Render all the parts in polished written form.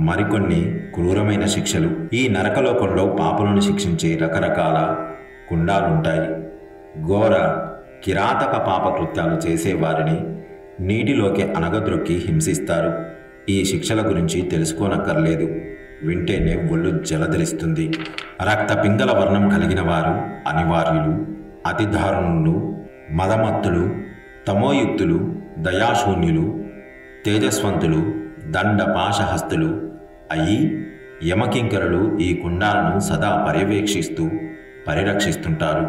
మరికొన్ని క్రూరమైన శిక్షలు. ఈ నరకలోకంలో పాపులను శిక్షించే రకరకాల కుండాలుంటాయి. ఘోర కిరాతక పాపకృత్యాలు చేసేవారిని నీటిలోకి అనగద్రొక్కి హింసిస్తారు. ఈ శిక్షల గురించి తెలుసుకోనక్కర్లేదు, వింటేనే ఒళ్ళు జలధరిస్తుంది. రక్త పింగళ వర్ణం కలిగిన వారు అనివార్యులు, అతి దారుణులు, మదమత్తులు, తమోయుక్తులు, దయాశూన్యులు, తేజస్వంతులు, దండపాశహస్తులు అయి యమకింకరులు ఈ కుండాలను సదా పర్యవేక్షిస్తూ పరిరక్షిస్తుంటారు.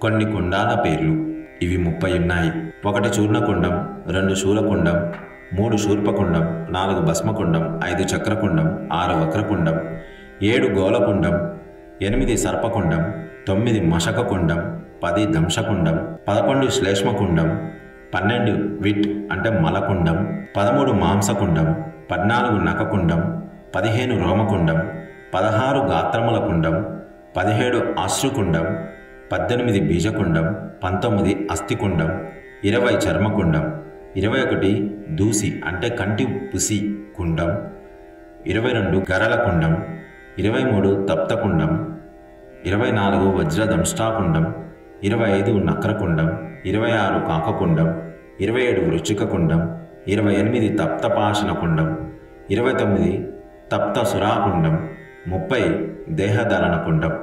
కొన్ని కుండాల పేర్లు ఇవి 30 ఉన్నాయి. 1 చూర్ణకుండం, 2 శూలకుండం, 3 శూర్పకుండం, 4 భస్మకుండం, 5 చక్రకుండం, 6 వక్రకుండం, 7 గోలకుండం, 8 సర్పకుండం, 9 మశకకుండం, 10 దంశకుండం, 11 శ్లేష్మకుండం, 12 విట్ అంటే మలకుండం, 13 మాంసకుండం, 14 నకకుండం, 15 రోమకుండం, 16 గాత్రముల కుండం, 17 అశ్రుకుండం, 18 బీజకుండం, 19 అస్థికుండం, 20 చర్మకుండం, 21 దూసి అంటే కంటి పుసి కుండం, 22 గరళ కుండం, 23 తప్తకుండం, 24 వజ్రదంష్టాకుండం, 25 నక్రకుండం, 26 కాకకుండం, 27 వృచ్చికకుండం, 28 తప్తపాషణకుండం, 29 తప్త సురాకుండం, 30 దేహదలన కుండం.